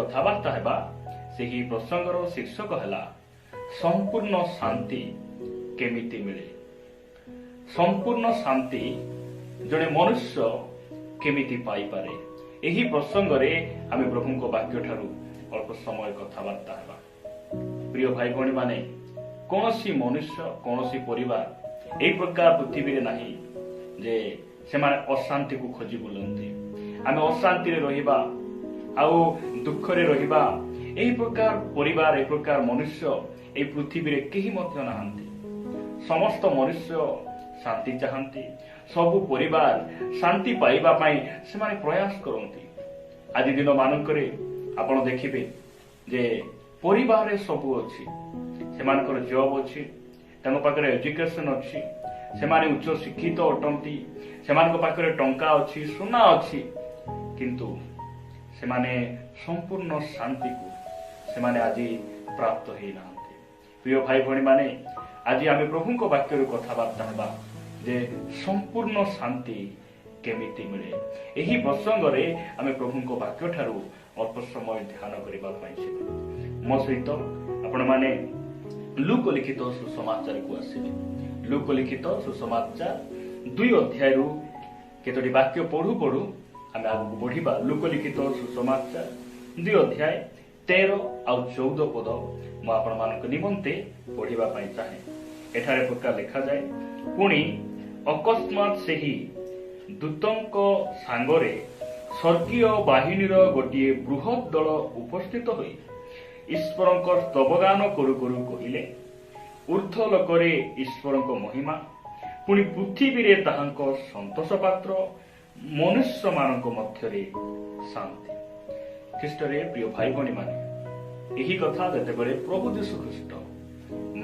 कथबार्ता हेबा सेही प्रसंगर शीर्षक है संपूर्ण शांति केमिति मिले। संपूर्ण शांति जड़े मनुष्य केमिति पाई पारे यही प्रसंग रे आमे प्रभु को वाक्य ठारू अल्प समय कथबार्ता हेबा। प्रिय भाई भौणी माने कौनसी मनुष्य कौनसी परिवार एक प्रकार पृथ्वी रे नहीं जे से माने अशांति को खोजी बुलंती। आमे अशांति रे रहिबा आउ दुख रे रहिबा एही प्रकार परिवार एक प्रकार मनुष्य ए पृथ्वी रे केही मध्य नाहंती। समस्त मनुष्य शांति चाहंती। सबु परिवार शांति पाइबा पाई से माने प्रयास करंती। आज दिन मानकरे आपण देखिबे जे परिवार रे सबु अछि। से मानकर जॉब अछि, तांको पाखरे एजुकेशन अछि, से माने उच्च शिक्षित अटंती, से मानक पाखरे टंका अछि, सोना अछि, किंतु से माने संपूर्ण शांति को से माने आज प्राप्त होई नांती। प्रिय भाई भौणी माने आज आमे प्रभु को वाक्य रे कथबार्ता हेबा जे संपूर्ण शांति केमिति मिले। एही प्रसंग रे आमे प्रभु को वाक्य ठारू अल्प समय ध्यान करिबा पाइछे। मो सहित आपण माने लूक लिखित सुसमाचार को आसिबे। लूक लिखित सुसमाचार 2 अध्याय रु केतोटी वाक्य पढु पढु आमे आगु बढ़िबा। लूक लिखित सुसमाचार 2 अध्याय 13 आउ 14 पद मो आपण मानक निमंते पढिबा पई चाहे। एठारे प्रकार लिखा जाय, पुणी अकस्मात सेही दूतंक सांगरे स्वर्गीय बाहिनीर गोटे बृहत दल उपस्थित होई ईश्वरक स्तवगान करू करू कहिले, ऊर्ध्व लोकरे ईश्वरक महिमा, पुणी पृथ्वी रे ताहांक संतोष पात्र, मनुष्य मानक मध्यरे शांति। ख्रीष्टरे प्रिय भाई भौणी माने एही कथा जेतेबेले प्रभु यीशु ख्रीष्ट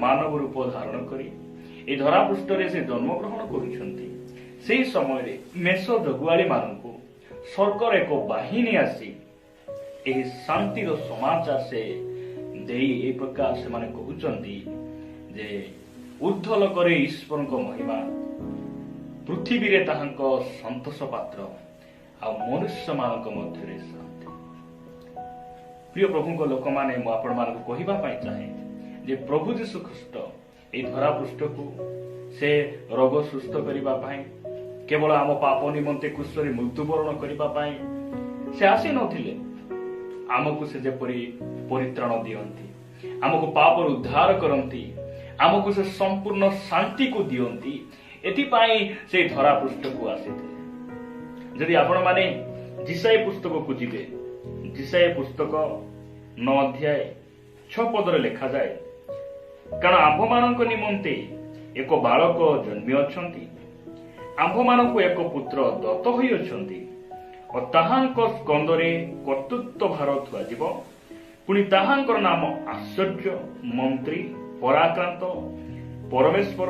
मानव रूप धारण करी ए धरा पृष्ठरे से जन्म ग्रहण करुछंती, सेही समय रे मेष जगुआली मानकु स्वर्गर एक बाहिनी आसी एही शांतिर समाचार से देई ए प्रकार से माने कहउचंती जे ऊर्ध्व लोकरे ईश्वरक महिमा, पृथ्वी रे ताहांक संतोष पात्र आ मनुष्य मानक मध्यरे शांति। प्रिय प्रभु को लोक माने मो आपण मानक कहिबा पई चाहे जे प्रभु यीशु ख्रीष्ट ए धरा पृष्ठ को से रोग सुस्थ करिबा पई केवल आम पाप निमंते क्रूसरे मृत्युवरण करिबा पई से आसी नथिले। आमको से जेपरी परित्राण दियंती, आमको पापर उद्धार करंती, आमको से संपूर्ण शांति को दियंती, एथि पाई से धरा पृष्ठ को आसीते। यदि आपण माने जिसाई पुस्तक को जिबे, जिसाई पुस्तक 9 अध्याय 6 पदरे लिखा जाए, कारण आंभ मानक निमंते एक बालक जन्मी अछंती, आंभ मानक एक पुत्र दत्त होई अछंती, और ताहांक स्कंदरे कर्तृत्व भार थुआजिब, पुणी ताहांकर नाम आश्चर्य, मंत्री, पराक्रांत, परमेश्वर,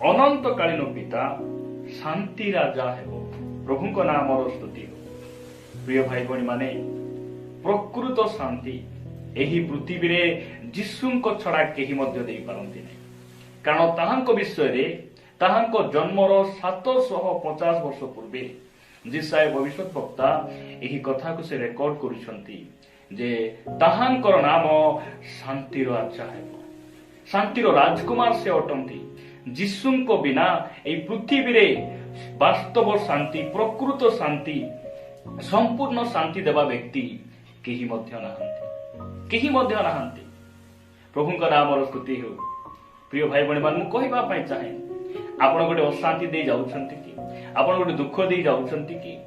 अनंतकालीन पिता, शांति राजा हेबो। प्रभु को नाम स्तुति हो। प्रिय भाई भौणी माने प्रकृत शांति एही पृथ्वी रे जीशुंक छड़ा केही मध्य देई पारंती नै, कारण ताहांक विषय रे ताहांक जन्मर 750 वर्ष पूर्वे जिसाय भविष्यत वक्ता एही कथा को से रेकॉर्ड करूछंती जे ताहांकर नाम शांतिर राजा हेबो। शांतिर राजकुमार से अटंती। जीशुंक बिना एही पृथ्वी रे वास्तव शांति, प्रकृत शांति, संपूर्ण शांति देवा व्यक्ति केही मध्य नाहंती, केही मध्य नाहंती। प्रभुंक नाम स्तुति हो। प्रिय भाई भौणी मान कहबा पई चाहे, आपण गोटे अशांति दे जाउछंती कि, आपण गोटे दुख दे जाउछंती कि,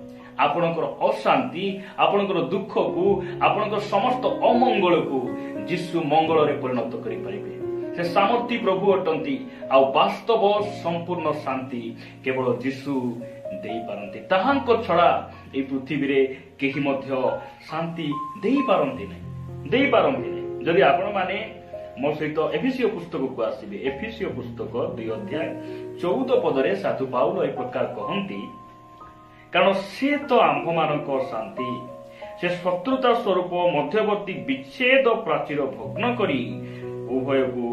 आपणकर अशांति, आपणकर दुख को, आपणकर समस्त अमंगल को जीशु मंगल रे परिणत करि परिबे। से सामर्थी प्रभु अटंती आ वास्तव संपूर्ण शांति केवल जीशु देई पारंती। ताहांक छड़ा ए पृथ्वी रे केही मध्य शांति देई पारंती नै, देई पारंती नै। जदि आपण माने मो सहित एफिसियो पुस्तक को आसीबे, एफिसियो पुस्तक 2 अध्याय 14 पदरे साधु पाउल ए प्रकार कहंती, कारण से तो आंभ मानक शांति, से शत्रुता स्वरूप मध्यवर्ती विच्छेद प्राचीर भग्न करी उभय को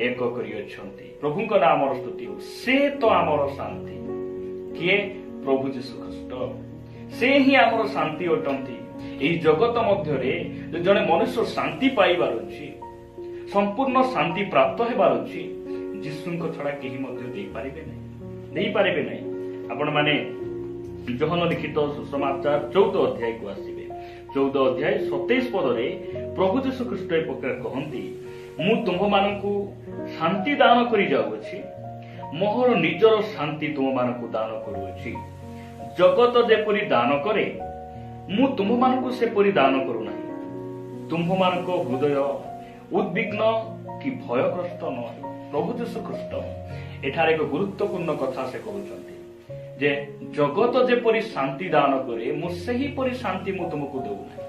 एक करी अछंती। प्रभु को नाम स्तुति हो। से तो आमर शांति किए प्रभु यीशु ख्रीष्ट, से ही आमर शांति अटंती। এই জগତ ମଧ୍ୟରେ ଜଣେ ମନୁଷ୍ୟ ଶାନ୍ତି ପାଇବାର ଅଛି, ସମ୍ପୂର୍ଣ୍ଣ ଶାନ୍ତି ପ୍ରାପ୍ତ ହେବାର ଅଛି, ଯୀଶୁଙ୍କ ଛଡା କେହି ମଧ୍ୟ ଦେଇପାରିବେ ନାହିଁ। ଆପଣମାନେ ଯୋହନ ଲିଖିତ ସୁସମାଚାର 14 ଅଧ୍ୟାୟକୁ ଆସିବେ। 14 ଅଧ୍ୟାୟ 27 ପଦରେ ପ୍ରଭୁ ଯୀଶୁ ଖ୍ରୀଷ୍ଟ ଏ ପ୍ରକାର କହନ୍ତି, ମୁଁ ତୁମ୍ଭମାନଙ୍କୁ ଶାନ୍ତି ଦାନ କରି ଯାଉଅଛି, ମୋର ନିଜର ଶାନ୍ତି ତୁମମାନଙ୍କୁ ଦାନ କରୁଅଛି। ଜଗତ ଯେପରି ଦାନ କରେ, ମୁଁ ତୁମ୍ଭମାନଙ୍କୁ ସେପରି ଦାନ କରୁନାହିଁ। ତୁମ୍ଭମାନଙ୍କ ହୃଦୟ ଉଦ୍ବିଗ୍ନ କି ଭୟଗ୍ରସ୍ତ ନ ହେଉ। ପ୍ରଭୁ ଯୀଶୁ ଖ୍ରୀଷ୍ଟ ଏଠାରେ ଏକ ଗୁରୁତ୍ୱପୂର୍ଣ୍ଣ କଥା ସେ କହୁଛନ୍ତି ଯେ ଜଗତ ଯେପରି ଶାନ୍ତି ଦାନ କରେ, ମୁଁ ସେହିପରି ଶାନ୍ତି ମୁଁ ତୁମକୁ ଦେଉନାହିଁ।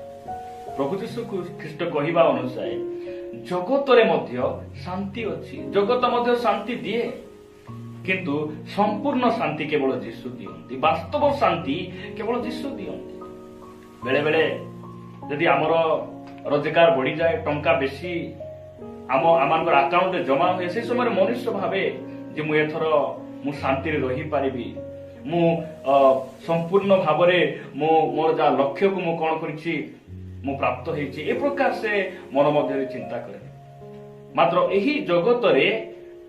ପ୍ରଭୁ ଯୀଶୁ ଖ୍ରୀଷ୍ଟ କହିବା ଅନୁସାରେ ଜଗତରେ ମଧ୍ୟ ଶାନ୍ତି ଅଛି, ଜଗତ ମଧ୍ୟ ଶାନ୍ତି ଦିଏ, କିନ୍ତୁ ସମ୍ପୂର୍ଣ୍ଣ ଶାନ୍ତି କେବଳ ଯୀଶୁ ଦିଅନ୍ତି। ବାସ୍ତବ ଶାନ୍ତି କେବଳ ଯୀଶୁ ଦିଅନ୍ତି। ବେଳେ ବେଳେ ଯଦି ଆମର ରୋଜଗାର ବଢିଯାଏ, ଟଙ୍କା ବେଶୀ ଆମମାନଙ୍କର ଆକାଉଣ୍ଟରେ ଜମା ହୁଏ, ସେ ସମୟରେ ମନୁଷ୍ୟ ଭାବେ ଯେ ମୁଁ ଏଥର ଶାନ୍ତିରେ ରହିପାରିବି, ମୁଁ ସମ୍ପୂର୍ଣ୍ଣ ଭାବରେ ମୋର ଯାହା ଲକ୍ଷ୍ୟକୁ ମୁଁ କଣ କରିଛି, ମୁଁ ପ୍ରାପ୍ତ ହେଇଛି, ଏ ପ୍ରକାର ସେ ମନ ମଧ୍ୟରେ ଚିନ୍ତା କରେ। ମାତ୍ର ଏହି ଜଗତରେ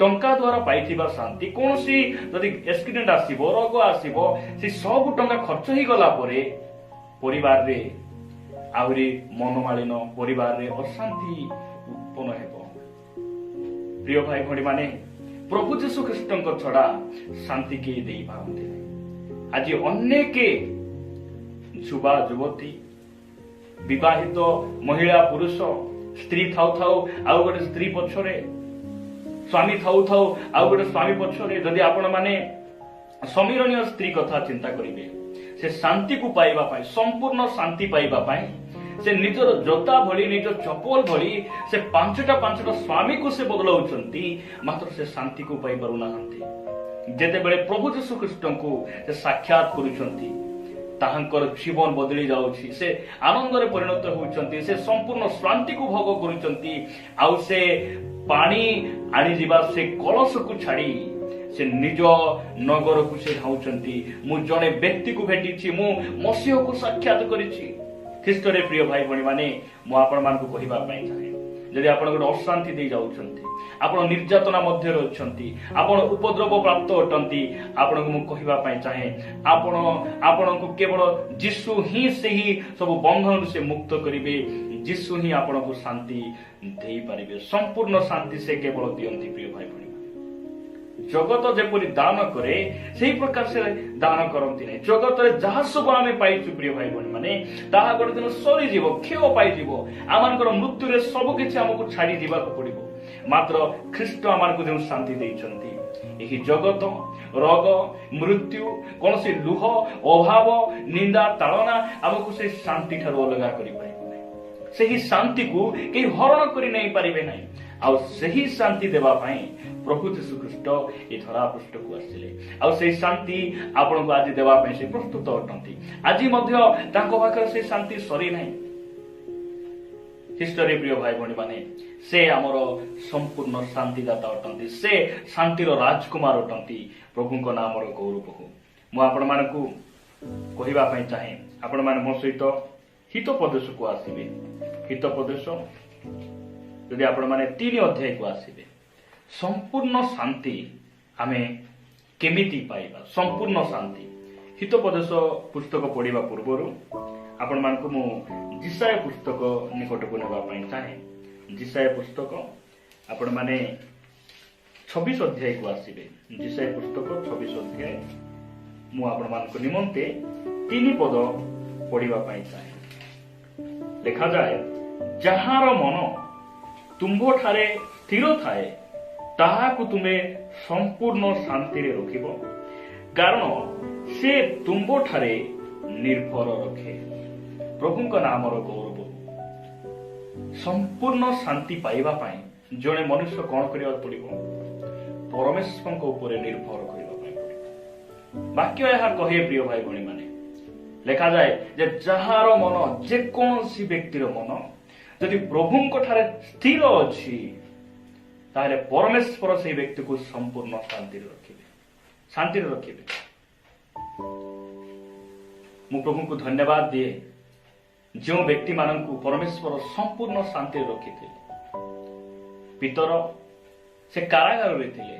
ଟଙ୍କା ଦ୍ୱାରା ପାଇଥିବା ଶାନ୍ତି, କୌଣସି ଯଦି ଆକ୍ସିଡେଣ୍ଟ ଆସିବ, ରୋଗ ଆସିବ, ସେ ସବୁ ଟଙ୍କା ଖର୍ଚ୍ଚ ହେଇଗଲା ପରେ ପରିବାରରେ ଆହୁରି ମନମାଳିନ, ପରିବାରରେ ଅଶାନ୍ତି ଉତ୍ପନ୍ନ ହେବ। ପ୍ରିୟ ଭାଇ ଭଉଣୀ ମାନେ, ପ୍ରଭୁ ଯୀଶୁ ଖ୍ରୀଷ୍ଟଙ୍କ ଛଡା ଶାନ୍ତି କେହି ଦେଇପାରନ୍ତି ନାହିଁ। ଆଜି ଅନେକ ଯୁବା ଯୁବତୀ, ବିବାହିତ ମହିଳା ପୁରୁଷ, ସ୍ତ୍ରୀ ଥାଉ ଥାଉ ଆଉ ଗୋଟେ ସ୍ତ୍ରୀ ପଛରେ, ସ୍ୱାମୀ ଥାଉ ଥାଉ ଆଉ ଗୋଟେ ସ୍ୱାମୀ ପଛରେ, ଯଦି ଆପଣ ମାନେ ସମୀରଣୀୟ ସ୍ତ୍ରୀ କଥା ଚିନ୍ତା କରିବେ, ସେ ଶାନ୍ତିକୁ ପାଇବା ପାଇଁ, ସମ୍ପୂର୍ଣ୍ଣ ଶାନ୍ତି ପାଇବା ପାଇଁ ସେ ନିଜର ଜୋତା ଭଳି, ନିଜ ଚପଲ ଭଳି ସେ ପାଞ୍ଚଟା ସ୍ୱାମୀକୁ ସେ ବଦଳାଉଛନ୍ତି, ମାତ୍ର ସେ ଶାନ୍ତିକୁ ପାଇପାରୁନାହାନ୍ତି। ଯେତେବେଳେ ପ୍ରଭୁ ଯୀଶୁ ଖ୍ରୀଷ୍ଟଙ୍କୁ ସେ ସାକ୍ଷାତ କରୁଛନ୍ତି, ତାହାଙ୍କର ଜୀବନ ବଦଳି ଯାଉଛି, ସେ ଆନନ୍ଦରେ ପରିଣତ ହେଉଛନ୍ତି, ସେ ସମ୍ପୂର୍ଣ୍ଣ ଶାନ୍ତିକୁ ଭୋଗ କରୁଛନ୍ତି। ଆଉ ସେ ପାଣି ଆଣିଯିବା ସେ କଳସକୁ ଛାଡି ସେ ନିଜ ନଗରକୁ ସେ ଧାଉଛନ୍ତି। ମୁଁ ଜଣେ ବ୍ୟକ୍ତିକୁ ଭେଟିଛି, ମୁଁ ମସିହକୁ ସାକ୍ଷାତ କରିଛି। ଖ୍ରୀଷ୍ଟରେ ପ୍ରିୟ ଭାଇ ଭଉଣୀ ମାନେ, ମୁଁ ଆପଣମାନଙ୍କୁ କହିବା ପାଇଁ ଚାହେଁ, ଯଦି ଆପଣ ଗୋଟେ ଅଶାନ୍ତି ଦେଇ ଯାଉଛନ୍ତି, ଆପଣ ନିର୍ଯାତନା ମଧ୍ୟରେ ଅଛନ୍ତି, ଆପଣ ଉପଦ୍ରବ ପ୍ରାପ୍ତ ଅଟନ୍ତି, ଆପଣଙ୍କୁ ମୁଁ କହିବା ପାଇଁ ଚାହେଁ, ଆପଣଙ୍କୁ କେବଳ ଯୀଶୁ ହିଁ ସେହି ସବୁ ବନ୍ଧନରୁ ସେ ମୁକ୍ତ କରିବେ। ଯୀଶୁ ହିଁ ଆପଣଙ୍କୁ ଶାନ୍ତି ଦେଇପାରିବେ। ସମ୍ପୂର୍ଣ୍ଣ ଶାନ୍ତି ସେ କେବଳ ଦିଅନ୍ତି। ପ୍ରିୟ ଭାଇ ଭଉଣୀ, ଜଗତ ଯେପରି ଦାନ କରେ, ସେହି ପ୍ରକାର ସେ ଦାନ କରନ୍ତି ନାହିଁ। ଜଗତରେ ଯାହା ସବୁ ଆମେ ପାଇଛୁ ପ୍ରିୟ ଭାଇ ଭଉଣୀ ମାନେ, ତାହା ଗୋଟେ ଦିନ ସରିଯିବ, କ୍ଷୟ ପାଇଯିବ। ଆମମାନଙ୍କର ମୃତ୍ୟୁରେ ସବୁ କିଛି ଆମକୁ ଛାଡି ଯିବାକୁ ପଡିବ। ମାତ୍ର ଖ୍ରୀଷ୍ଟ ଆମମାନଙ୍କୁ ଯେଉଁ ଶାନ୍ତି ଦେଇଛନ୍ତି, ଏହି ଜଗତ, ରୋଗ, ମୃତ୍ୟୁ, କୌଣସି ଲୁହ, ଅଭାବ, ନିନ୍ଦା, ତାଳନା ଆମକୁ ସେହି ଶାନ୍ତି ଠାରୁ ଅଲଗା କରିପାରିବ ନାହିଁ। ସେହି ଶାନ୍ତିକୁ କେହି ହରଣ କରି ନେଇ ପାରିବେ ନାହିଁ। ଆଉ ସେହି ଶାନ୍ତି ଦେବା ପାଇଁ ପ୍ରଭୁ ଯୀଶୁ ଖ୍ରୀଷ୍ଟ ଏ ଧରା ପୃଷ୍ଠକୁ ଆସିଲେ। ଆଉ ସେହି ଶାନ୍ତି ଆପଣଙ୍କୁ ଆଜି ଦେବା ପାଇଁ ସେ ପ୍ରସ୍ତୁତ ଅଟନ୍ତି। ଆଜି ମଧ୍ୟ ତାଙ୍କ ପାଖରେ ସେ ଶାନ୍ତି ସରି ନାହିଁ। ଖ୍ରୀଷ୍ଟରେ ପ୍ରିୟ ଭାଇ ଭଉଣୀ ମାନେ, ସେ ଆମର ସମ୍ପୂର୍ଣ୍ଣ ଶାନ୍ତିଦାତା ଅଟନ୍ତି, ସେ ଶାନ୍ତିର ରାଜକୁମାର ଅଟନ୍ତି। ପ୍ରଭୁଙ୍କ ନାମର ଗୌରବ ହଉ। ମୁଁ ଆପଣମାନଙ୍କୁ କହିବା ପାଇଁ ଚାହେଁ, ଆପଣମାନେ ମୋ ସହିତ ହିତୋପଦେଶକୁ ଆସିବେ। ହିତୋପଦେଶ ଯଦି ଆପଣମାନେ 3 ଅଧ୍ୟାୟକୁ ଆସିବେ, ସମ୍ପୂର୍ଣ୍ଣ ଶାନ୍ତି ଆମେ କେମିତି ପାଇବା? ସମ୍ପୂର୍ଣ୍ଣ ଶାନ୍ତି। ହିତୋପଦେଶ ପୁସ୍ତକ ପଢିବା ପୂର୍ବରୁ ଆପଣମାନଙ୍କୁ ମୁଁ ଜିସାୟ ପୁସ୍ତକ ନିକଟକୁ ନେବା ପାଇଁ ଚାହେଁ। ଜିସାୟ ପୁସ୍ତକ ଆପଣମାନେ 26 ଅଧ୍ୟାୟକୁ ଆସିବେ। ଜିସାୟ ପୁସ୍ତକ 26 ଅଧ୍ୟାୟ ମୁଁ ଆପଣମାନଙ୍କ ନିମନ୍ତେ 3 ପଦ ପଢିବା ପାଇଁ ଚାହେଁ। ଲେଖାଯାଏ, ଯାହାର ମନ ତୁମ୍ଭଠାରେ ସ୍ଥିର ଥାଏ, ତାହାକୁ ତୁମେ ସମ୍ପୂର୍ଣ୍ଣ ଶାନ୍ତିରେ ରଖିବ, କାରଣ ସେ ତୁମ୍ଭଠାରେ ନିର୍ଭର ରଖେ। ପ୍ରଭୁଙ୍କ ନାମର ଗୌରବ। ସମ୍ପୂର୍ଣ୍ଣ ଶାନ୍ତି ପାଇବା ପାଇଁ ଜଣେ ମନୁଷ୍ୟ କଣ କରିବାକୁ ପଡିବ? ପରମେଶ୍ୱରଙ୍କ ଉପରେ ନିର୍ଭର କରିବା ପାଇଁ ପଡିବ। ବାକ୍ୟ ଏହା କହେ ପ୍ରିୟ ଭାଇ ଭଉଣୀ ମାନେ, ଲେଖାଯାଏ ଯେ ଯାହାର ମନ, ଯେକୌଣସି ବ୍ୟକ୍ତିର ମନ ଯଦି ପ୍ରଭୁଙ୍କ ଠାରେ ସ୍ଥିର ଅଛି, ତାହେଲେ ପରମେଶ୍ୱର ସେହି ବ୍ୟକ୍ତିକୁ ସମ୍ପୂର୍ଣ୍ଣ ଶାନ୍ତିରେ ରଖିବେ। ମୁଁ ପ୍ରଭୁଙ୍କୁ ଧନ୍ୟବାଦ ଦିଏ ଯେଉଁ ବ୍ୟକ୍ତିମାନଙ୍କୁ ପରମେଶ୍ୱର ସମ୍ପୂର୍ଣ୍ଣ ଶାନ୍ତିରେ ରଖିଥିଲେ। ପିତର ସେ କାରାଗାରରେ ଥିଲେ।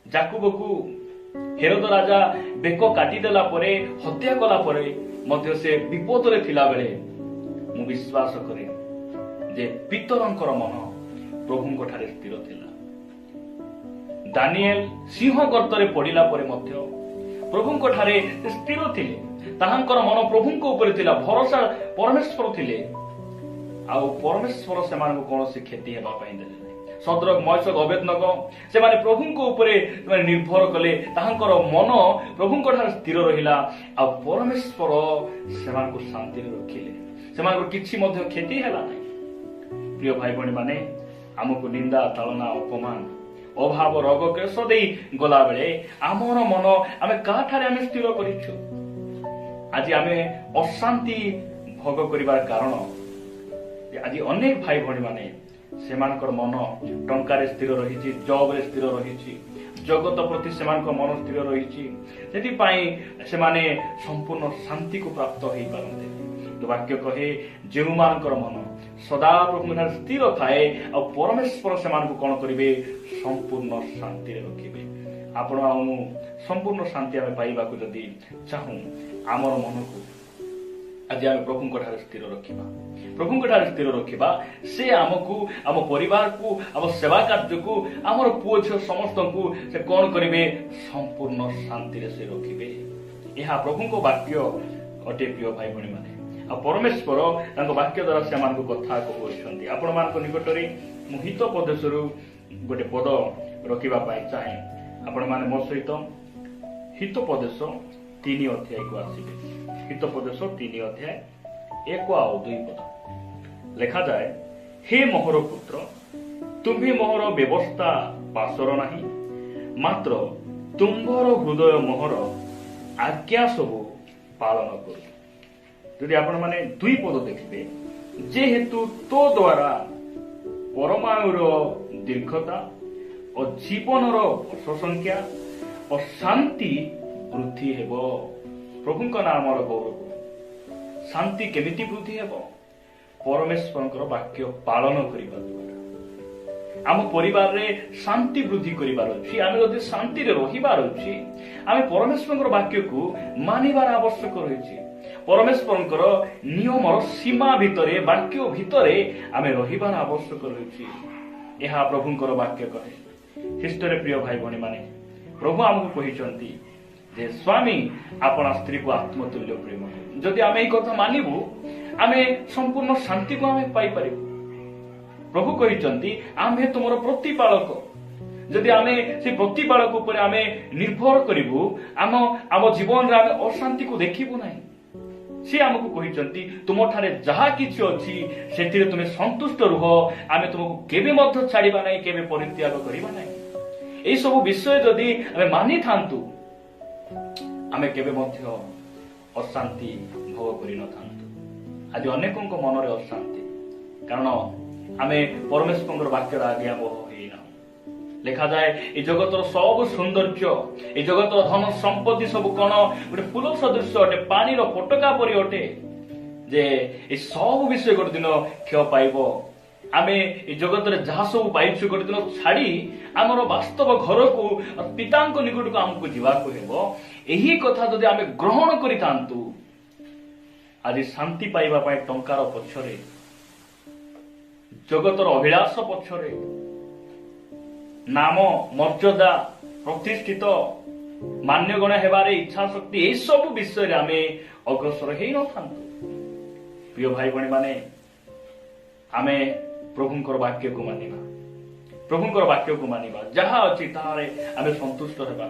ଯାକୁବକୁ ହେରୋଦ ରାଜା ବେକ କାଟିଦେଲା ପରେ, ହତ୍ୟା କଲା ପରେ ମଧ୍ୟ ସେ ବିପଦରେ ଥିଲାବେଳେ ମୁଁ ବିଶ୍ୱାସ କରେ ଯେ ପିତରଙ୍କର ମନ ପ୍ରଭୁଙ୍କ ଠାରେ ସ୍ଥିର ଥିଲା। ଦାନିଏଲ ସିଂହ ଗର୍ତ୍ତରେ ପଡ଼ିଲା ପରେ ମଧ୍ୟ ପ୍ରଭୁଙ୍କ ଠାରେ ସ୍ଥିର ଥିଲେ। ତାହାଙ୍କର ମନ ପ୍ରଭୁଙ୍କ ଉପରେ ଥିଲା, ଭରସା ପରମେଶ୍ୱର ଥିଲେ, ଆଉ ପରମେଶ୍ୱର ସେମାନଙ୍କୁ କୌଣସି କ୍ଷତି ହେବା ପାଇଁ ଦେଲେ ନାହିଁ। ସଦ୍ରକ, ମୈଶକ, ଅବେଦନଗ ସେମାନେ ପ୍ରଭୁଙ୍କ ଉପରେ ନିର୍ଭର କଲେ। ତାହାଙ୍କର ମନ ପ୍ରଭୁଙ୍କ ଠାରେ ସ୍ଥିର ରହିଲା, ଆଉ ପରମେଶ୍ୱର ସେମାନଙ୍କୁ ଶାନ୍ତିରେ ରଖିଲେ। ସେମାନଙ୍କର କିଛି ମଧ୍ୟ କ୍ଷତି ହେଲା ନାହିଁ। ପ୍ରିୟ ଭାଇ ଭଉଣୀ ମାନେ, ଆମକୁ ନିନ୍ଦା, ତାଳନା, ଅପମାନ, ଅଭାବ, ରୋଗ, କ୍ଲେଶ ଦେଇ ଗଲାବେଳେ ଆମର ମନ ଆମେ କାହାଠାରେ ଆମେ ସ୍ଥିର କରିଛୁ? ଆଜି ଆମେ ଅଶାନ୍ତି ଭୋଗ କରିବାର କାରଣ ଆଜି ଅନେକ ଭାଇ ଭଉଣୀ ମାନେ ସେମାନଙ୍କର ମନ ଟଙ୍କାରେ ସ୍ଥିର ରହିଛି, ଜବରେ ସ୍ଥିର ରହିଛି, ଜଗତ ପ୍ରତି ସେମାନଙ୍କ ମନ ସ୍ଥିର ରହିଛି। ସେଥିପାଇଁ ସେମାନେ ସମ୍ପୂର୍ଣ୍ଣ ଶାନ୍ତିକୁ ପ୍ରାପ୍ତ ହେଇପାରନ୍ତି। ବାକ୍ୟ କହେ, ଯେଉଁମାନଙ୍କର ମନ ସଦାପ୍ରଭୁଙ୍କ ସ୍ଥିର ଥାଏ, ଆଉ ପରମେଶ୍ୱର ସେମାନଙ୍କୁ କଣ କରିବେ? ସମ୍ପୂର୍ଣ୍ଣ ଶାନ୍ତିରେ ରଖିବେ। ଆପଣ ଆଉ ସମ୍ପୂର୍ଣ୍ଣ ଶାନ୍ତି ଆମେ ପାଇବାକୁ ଯଦି ଚାହୁଁ, ଆମର ମନକୁ ଆଜି ଆମେ ପ୍ରଭୁଙ୍କ ଠାରେ ସ୍ଥିର ରଖିବା। ପ୍ରଭୁଙ୍କ ଠାରେ ସ୍ଥିର ରଖିବା। ସେ ଆମକୁ, ଆମ ପରିବାରକୁ, ଆମ ସେବା କାର୍ଯ୍ୟକୁ, ଆମର ପୁଅ ଝିଅ ସମସ୍ତଙ୍କୁ ସେ କଣ କରିବେ? ସମ୍ପୂର୍ଣ୍ଣ ଶାନ୍ତିରେ ସେ ରଖିବେ। ଏହା ପ୍ରଭୁଙ୍କ ବାକ୍ୟ ଅଟେ। ପ୍ରିୟ ଭାଇ ଭଉଣୀ ମାନେ, ଆଉ ପରମେଶ୍ୱର ତାଙ୍କ ବାକ୍ୟ ଦ୍ୱାରା ସେମାନଙ୍କୁ କଥା କହୁଛନ୍ତି। ଆପଣମାନଙ୍କ ନିକଟରେ ମୁଁ ହିତୋପଦେଶରୁ ଗୋଟେ ପଦ ରଖିବା ପାଇଁ ଚାହେଁ। ଆପଣମାନେ ମୋ ସହିତ ହିତୋପଦେଶ 3 ଅଧ୍ୟାୟକୁ ଆସିବେ। ହିତୋପଦେଶ 3 ଅଧ୍ୟାୟ 1 ଆଉ 2 ପଦ ଲେଖାଯାଏ, ହେ ମୋହର ପୁତ୍ର, ତୁମ୍ଭେ ମୋହର ବ୍ୟବସ୍ଥା ପାଶର ନାହିଁ, ମାତ୍ର ତୁମ୍ଭର ହୃଦୟ ମୋହର ଆଜ୍ଞା ସବୁ ପାଳନ କରୁ। ଯଦି ଆପଣମାନେ 2 ପଦ ଦେଖିବେ, ଯେହେତୁ ତୋ ଦ୍ୱାରା ପରମାୟୁର ଦୀର୍ଘତା ଓ ଜୀବନର ବର୍ଷ ସଂଖ୍ୟା ଓ ଶାନ୍ତି ବୃଦ୍ଧି ହେବ। ପ୍ରଭୁଙ୍କ ନାମର ଗୌରବ। ଶାନ୍ତି କେମିତି ବୃଦ୍ଧି ହେବ? ପରମେଶ୍ୱରଙ୍କର ବାକ୍ୟ ପାଳନ କରିବା ଦ୍ୱାରା। ଆମ ପରିବାରରେ ଶାନ୍ତି ବୃଦ୍ଧି କରିବାର ଅଛି। ଆମେ ଯଦି ଶାନ୍ତିରେ ରହିବାର ଅଛି, ଆମେ ପରମେଶ୍ୱରଙ୍କର ବାକ୍ୟକୁ ମାନିବାର ଆବଶ୍ୟକ ରହିଛି। ପରମେଶ୍ୱରଙ୍କର ନିୟମର ସୀମା ଭିତରେ, ବାକ୍ୟ ଭିତରେ ଆମେ ରହିବାର ଆବଶ୍ୟକ ରହିଛି। ଏହା ପ୍ରଭୁଙ୍କର ବାକ୍ୟ କହେ। ଖ୍ରୀଷ୍ଟରେ ପ୍ରିୟ ଭାଇ ଭଉଣୀ ମାନେ, ପ୍ରଭୁ ଆମକୁ କହିଛନ୍ତି ଯେ ସ୍ୱାମୀ ଆପଣା ସ୍ତ୍ରୀକୁ ଆତ୍ମତୁଲ୍ୟ ପ୍ରେମ। ଯଦି ଆମେ ଏହି କଥା ମାନିବୁ, ଆମେ ସମ୍ପୂର୍ଣ୍ଣ ଶାନ୍ତିକୁ ଆମେ ପାଇପାରିବୁ। ପ୍ରଭୁ କହିଛନ୍ତି, ଆମ୍ଭେ ତୁମର ପ୍ରତିପାଳକ। ଯଦି ଆମେ ସେ ପ୍ରତିପାଳକ ଉପରେ ଆମେ ନିର୍ଭର କରିବୁ, ଆମ ଜୀବନରେ ଆମେ ଅଶାନ୍ତିକୁ ଦେଖିବୁ ନାହିଁ। ସେ ଆମକୁ କହିଛନ୍ତି, ତୁମଠାରେ ଯାହା କିଛି ଅଛି ସେଥିରେ ତୁମେ ସନ୍ତୁଷ୍ଟ ରୁହ। ଆମେ ତୁମକୁ କେବେ ମଧ୍ୟ ଛାଡ଼ିବା ନାହିଁ, କେବେ ପରିତ୍ୟାଗ କରିବା ନାହିଁ। এই ସବୁ ବିଷୟ ଯଦି ଆମେ ମାନିଥାନ୍ତୁ, ଆମେ କେବେ ମଧ୍ୟ ଅଶାନ୍ତି ଭୋଗ କରିନଥାନ୍ତୁ। ଆଜି ଅନେକଙ୍କ ମନରେ ଅଶାନ୍ତି, କାରଣ ଆମେ ପରମେଶ୍ୱରଙ୍କର ବାକ୍ୟର ଆଜ୍ଞାବହ ହେଇନାହୁଁ। ଲେଖାଯାଏ, ଏ ଜଗତର ସବୁ ସୌନ୍ଦର୍ଯ୍ୟ, ଏ ଜଗତର ଧନ ସମ୍ପତ୍ତି ସବୁ କଣ? ଗୋଟେ ଫୁଲ ସଦୃଶ୍ୟ ଅଟେ, ପାଣିର ଫୋଟକା ପରି ଅଟେ, ଯେ ଏ ସବୁ ବିଷୟ ଗୋଟେ ଦିନ କ୍ଷୟ ପାଇବ। ଆମେ ଏ ଜଗତରେ ଯାହା ସବୁ ପାଇଛୁ ଗୋଟେ ଦିନ ଛାଡ଼ି ଆମର ବାସ୍ତବ ଘରକୁ, ପିତାଙ୍କ ନିକଟକୁ ଆମକୁ ଯିବାକୁ ହେବ। ଏହି କଥା ଯଦି ଆମେ ଗ୍ରହଣ କରିଥାନ୍ତୁ, ଆଜି ଶାନ୍ତି ପାଇବା ପାଇଁ ଟଙ୍କାର ପଛରେ, ଜଗତର ଅଭିଳାଷ ପଛରେ, ନାମ, ମର୍ଯ୍ୟାଦା, ପ୍ରତିଷ୍ଠିତ, ମାନ୍ୟଗଣ ହେବାରେ ଇଚ୍ଛା ଶକ୍ତି, ଏସବୁ ବିଷୟରେ ଆମେ ଅଗ୍ରସର ହେଇନଥାନ୍ତୁ। ପ୍ରିୟ ଭାଇ ଭଉଣୀ ମାନେ, ଆମେ ପ୍ରଭୁଙ୍କର ବାକ୍ୟକୁ ମାନିବା। ପ୍ରଭୁଙ୍କର ବାକ୍ୟକୁ ମାନିବା। ଯାହା ଅଛି ତାହାରେ ଆମେ ସନ୍ତୁଷ୍ଟ ହେବା।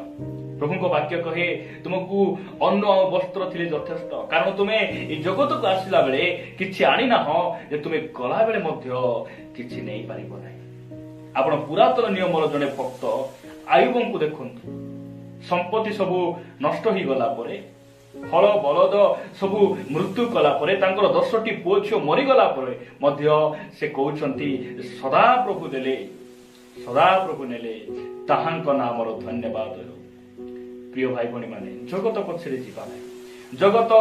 ପ୍ରଭୁଙ୍କ ବାକ୍ୟ କହେ, ତୁମକୁ ଅନ୍ନ ଆଉ ବସ୍ତ୍ର ଥିଲେ ଯଥେଷ୍ଟ, କାରଣ ତୁମେ ଏ ଜଗତକୁ ଆସିଲା ବେଳେ କିଛି ଆଣିନାହଁ, ଯେ ତୁମେ ଗଲାବେଳେ ମଧ୍ୟ କିଛି ନେଇପାରିବ ନାହିଁ। ଆପଣ ପୁରାତନ ନିୟମର ଜଣେ ଭକ୍ତ ଆୟୁବଙ୍କୁ ଦେଖନ୍ତୁ। ସମ୍ପତ୍ତି ସବୁ ନଷ୍ଟ ହେଇଗଲା ପରେ, ହଳ ବଳଦ ସବୁ ମୃତ୍ୟୁ କଲା ପରେ, ତାଙ୍କର 10ଟି ପୁଅ ଝିଅ ମରିଗଲା ପରେ ମଧ୍ୟ ସେ କହୁଛନ୍ତି, ସଦାପ୍ରଭୁ ଦେଲେ, ସଦାପ୍ରଭୁ ନେଲେ, ତାହାଙ୍କ ନାମର ଧନ୍ୟବାଦ ହେଉ। ପ୍ରିୟ ଭାଇ ଭଉଣୀ ମାନେ, ଜଗତ ପଛରେ ଯିବା ନାହିଁ। ଜଗତ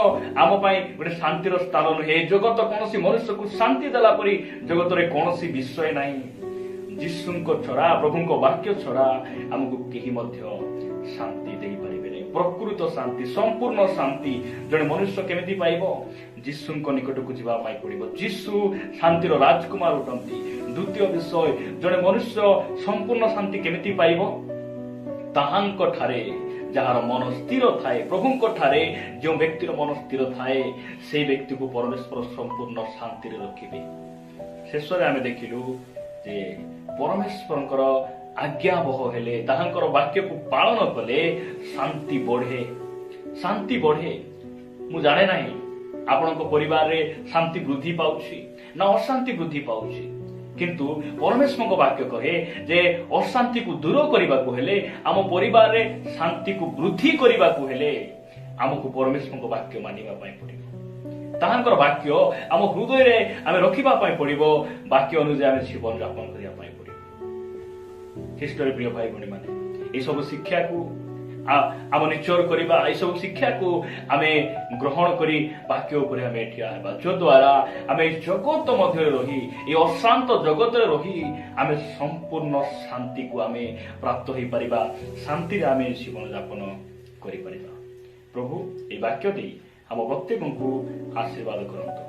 ଆମ ପାଇଁ ଗୋଟେ ଶାନ୍ତିର ସ୍ଥାନ ନୁହେଁ। ଜଗତ କୌଣସି ମନୁଷ୍ୟକୁ ଶାନ୍ତି ଦେଲା ପରି ଜଗତରେ କୌଣସି ବିଷୟ ନାହିଁ। ଯୀଶୁଙ୍କ ଛଡ଼ା, ପ୍ରଭୁଙ୍କ ବାକ୍ୟ ଛଡ଼ା ଆମକୁ କେହି ମଧ୍ୟ ଶାନ୍ତି ଦେଇପାରିବେନି। ପ୍ରକୃତ ଶାନ୍ତି, ସମ୍ପୂର୍ଣ୍ଣ ଶାନ୍ତି ଜଣେ ମନୁଷ୍ୟ କେମିତି ପାଇବ? ଯୀଶୁଙ୍କ ନିକଟକୁ ଯିବା ପାଇଁ ପଡ଼ିବ। ଯୀଶୁ ଶାନ୍ତିର ରାଜକୁମାର ଅଟନ୍ତି। ଦ୍ୱିତୀୟ ବିଷୟ, ଜଣେ ମନୁଷ୍ୟ ସମ୍ପୂର୍ଣ୍ଣ ଶାନ୍ତି କେମିତି ପାଇବ? ତାହାଙ୍କ ଠାରେ ଯାହାର ମନ ସ୍ଥିର ଥାଏ, ପ୍ରଭୁଙ୍କ ଠାରେ ଯେଉଁ ବ୍ୟକ୍ତିର ମନ ସ୍ଥିର ଥାଏ, ସେହି ବ୍ୟକ୍ତିକୁ ପରମେଶ୍ୱର ସମ୍ପୂର୍ଣ୍ଣ ଶାନ୍ତିରେ ରଖିବେ। ଶେଷରେ ଆମେ ଦେଖିଲୁ ଯେ ପରମେଶ୍ୱରଙ୍କର ଆଜ୍ଞାବହ ହେଲେ, ତାହାଙ୍କର ବାକ୍ୟକୁ ପାଳନ କଲେ ଶାନ୍ତି ବଢ଼େ। ଶାନ୍ତି ବଢ଼େ। ମୁଁ ଜାଣେ ନାହିଁ ଆପଣଙ୍କ ପରିବାରରେ ଶାନ୍ତି ବୃଦ୍ଧି ପାଉଛି ନା ଅଶାନ୍ତି ବୃଦ୍ଧି ପାଉଛି, କିନ୍ତୁ ପରମେଶ୍ୱରଙ୍କ ବାକ୍ୟ କହେ ଯେ ଅଶାନ୍ତିକୁ ଦୂର କରିବାକୁ ହେଲେ, ଆମ ପରିବାରରେ ଶାନ୍ତିକୁ ବୃଦ୍ଧି କରିବାକୁ ହେଲେ ଆମକୁ ପରମେଶ୍ୱରଙ୍କ ବାକ୍ୟ ମାନିବା ପାଇଁ ପଡ଼ିବ। ତାହାଙ୍କର ବାକ୍ୟ ଆମ ହୃଦୟରେ ଆମେ ରଖିବା ପାଇଁ ପଡ଼ିବ। ବାକ୍ୟ ଅନୁଯାୟୀ ଆମେ ଜୀବନ ଯାପନ କରିବା ପାଇଁ ପଡ଼ିବ। ଖ୍ରୀଷ୍ଟରେ ପ୍ରିୟ ଭାଇ ଭଉଣୀମାନେ, ଏସବୁ ଶିକ୍ଷାକୁ ଆମ ନିଚର କରିବା, ଏସବୁ ଶିକ୍ଷାକୁ ଆମେ ଗ୍ରହଣ କରି ବାକ୍ୟ ଉପରେ ଆମେ ଠିଆ ହେବା, ଯଦ୍ୱାରା ଆମେ ଏହି ଜଗତ ମଧ୍ୟରେ ରହି, ଏହି ଅଶାନ୍ତ ଜଗତରେ ରହି ଆମେ ସମ୍ପୂର୍ଣ୍ଣ ଶାନ୍ତିକୁ ଆମେ ପ୍ରାପ୍ତ ହୋଇପାରିବା। ଶାନ୍ତିରେ ଆମେ ଜୀବନ ଯାପନ କରିପାରିବା। ପ୍ରଭୁ ଏହି ବାକ୍ୟ ଦେଇ ଆମ ପ୍ରତ୍ୟେକଙ୍କୁ ଆଶୀର୍ବାଦ କରନ୍ତୁ।